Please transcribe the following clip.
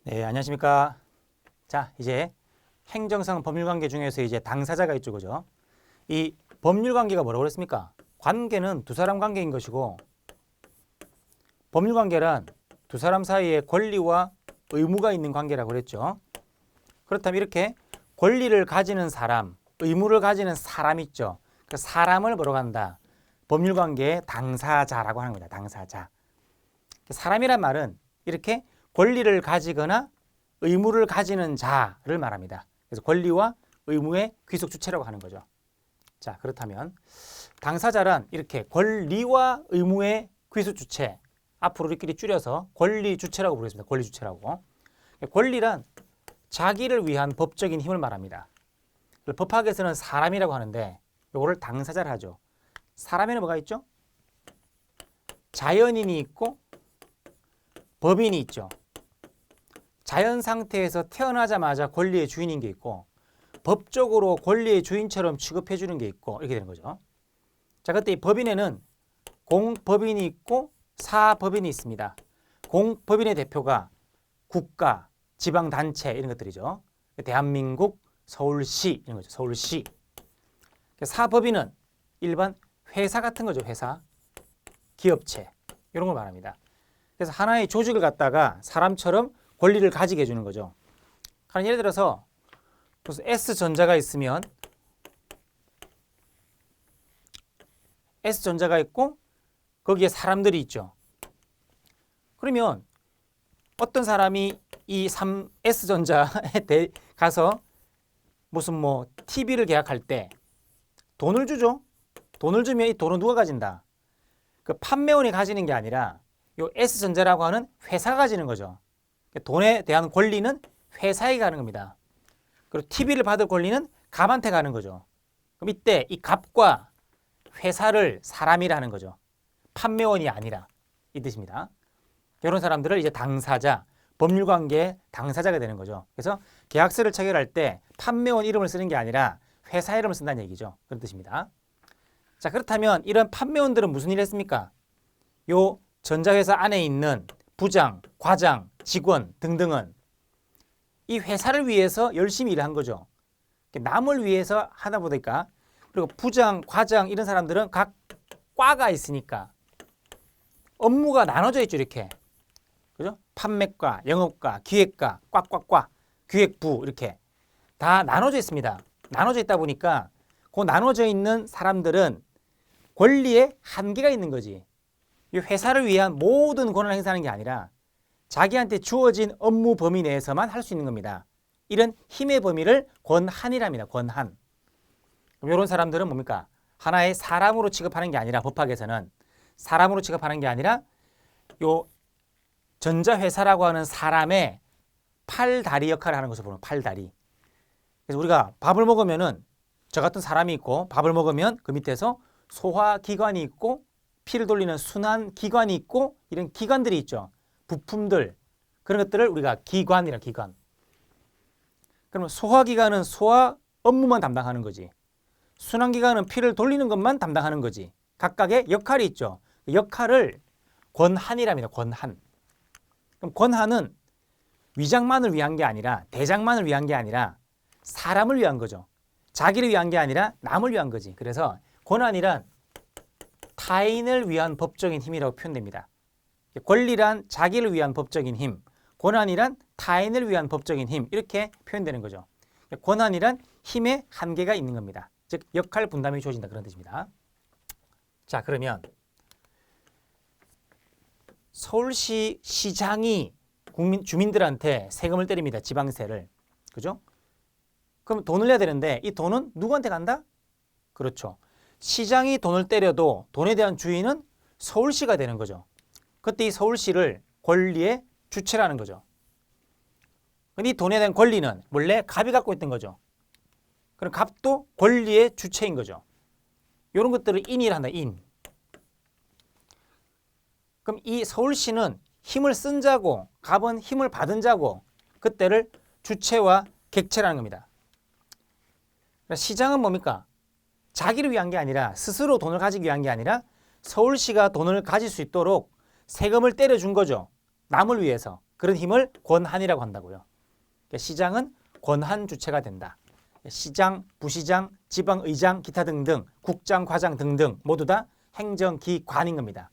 네, 안녕하십니까. 자, 이제 행정상 법률관계 중에서 이제 당사자가 있죠, 그죠? 이 법률관계가 뭐라고 그랬습니까? 관계는 두 사람 관계인 것이고, 법률관계란 두 사람 사이에 권리와 의무가 있는 관계라고 그랬죠. 그렇다면 이렇게 권리를 가지는 사람, 의무를 가지는 사람 있죠. 그 사람을 뭐라고 한다? 법률관계의 당사자라고 하는 겁니다. 당사자. 사람이란 말은 이렇게 권리를 가지거나 의무를 가지는 자를 말합니다. 그래서 권리와 의무의 귀속 주체라고 하는 거죠. 자, 그렇다면 당사자란 이렇게 권리와 의무의 귀속 주체, 앞으로 우리끼리 줄여서 권리 주체라고 부르겠습니다. 권리 주체라고. 권리란 자기를 위한 법적인 힘을 말합니다. 법학에서는 사람이라고 하는데 이거를 당사자를 하죠. 사람에는 뭐가 있죠? 자연인이 있고 법인이 있죠. 자연 상태에서 태어나자마자 권리의 주인인 게 있고 법적으로 권리의 주인처럼 취급해 주는 게 있고 이렇게 되는 거죠. 자, 그때 이 법인에는 공법인이 있고 사법인이 있습니다. 공법인의 대표가 국가, 지방단체 이런 것들이죠. 대한민국, 서울시 이런 거죠. 서울시. 사법인은 일반 회사 같은 거죠. 회사, 기업체 이런 걸 말합니다. 그래서 하나의 조직을 갖다가 사람처럼 권리를 가지게 해주는 거죠. 예를 들어서 무슨 S전자가 있으면 S전자가 있고 거기에 사람들이 있죠. 그러면 어떤 사람이 이 S전자에 가서 무슨 뭐 TV를 계약할 때 돈을 주죠. 돈을 주면 이 돈은 누가 가진다? 그 판매원이 가지는 게 아니라 요 S전자라고 하는 회사가 가지는 거죠. 돈에 대한 권리는 회사에 가는 겁니다. 그리고 TV를 받을 권리는 갑한테 가는 거죠. 그럼 이때 이 갑과 회사를 사람이라는 거죠. 판매원이 아니라 이 뜻입니다. 이런 사람들을 이제 당사자, 법률관계의 당사자가 되는 거죠. 그래서 계약서를 체결할 때 판매원 이름을 쓰는 게 아니라 회사 이름을 쓴다는 얘기죠. 그런 뜻입니다. 자, 그렇다면 이런 판매원들은 무슨 일을 했습니까? 요 전자회사 안에 있는 부장, 과장, 직원 등등은 이 회사를 위해서 열심히 일한 거죠. 남을 위해서 하다 보니까 그리고 부장, 과장 이런 사람들은 각 과가 있으니까 업무가 나눠져 있죠. 이렇게. 그죠? 판매과, 영업과, 기획과, 꽉꽉꽉, 기획부 이렇게 다 나눠져 있습니다. 나눠져 있다 보니까 그 나눠져 있는 사람들은 권리에 한계가 있는 거지. 이 회사를 위한 모든 권한을 행사하는 게 아니라 자기한테 주어진 업무 범위 내에서만 할 수 있는 겁니다. 이런 힘의 범위를 권한이랍니다. 권한. 그럼 이런 사람들은 뭡니까? 하나의 사람으로 취급하는 게 아니라 법학에서는 사람으로 취급하는 게 아니라 요 전자회사라고 하는 사람의 팔다리 역할을 하는 것을 보는 팔다리. 그래서 우리가 밥을 먹으면은 저 같은 사람이 있고 밥을 먹으면 그 밑에서 소화기관이 있고 피를 돌리는 순환기관이 있고 이런 기관들이 있죠. 부품들 그런 것들을 우리가 기관이라 기관. 그러면 소화기관은 소화 업무만 담당하는 거지. 순환기관은 피를 돌리는 것만 담당하는 거지. 각각의 역할이 있죠. 역할을 권한이랍니다. 권한. 그럼 권한은 위장만을 위한 게 아니라 대장만을 위한 게 아니라 사람을 위한 거죠. 자기를 위한 게 아니라 남을 위한 거지. 그래서 권한이란 타인을 위한 법적인 힘이라고 표현됩니다. 권리란 자기를 위한 법적인 힘, 권한이란 타인을 위한 법적인 힘 이렇게 표현되는 거죠. 권한이란 힘의 한계가 있는 겁니다. 즉 역할 분담이 주어진다 그런 뜻입니다. 자, 그러면 서울시 시장이 주민들한테 세금을 때립니다. 지방세를. 그죠? 그럼 돈을 내야 되는데 이 돈은 누구한테 간다? 그렇죠. 시장이 돈을 때려도 돈에 대한 주인은 서울시가 되는 거죠. 그때 이 서울시를 권리의 주체라는 거죠. 근데 이 돈에 대한 권리는 원래 갑이 갖고 있던 거죠. 그럼 갑도 권리의 주체인 거죠. 이런 것들을 인이라 한다. 인. 그럼 이 서울시는 힘을 쓴 자고 갑은 힘을 받은 자고 그때를 주체와 객체라는 겁니다. 그러니까 시장은 뭡니까? 자기를 위한 게 아니라 스스로 돈을 가지기 위한 게 아니라 서울시가 돈을 가질 수 있도록 세금을 때려준 거죠. 남을 위해서. 그런 힘을 권한이라고 한다고요. 그러니까 시장은 권한 주체가 된다. 시장, 부시장, 지방의장, 기타 등등, 국장, 과장 등등 모두 다 행정기관인 겁니다.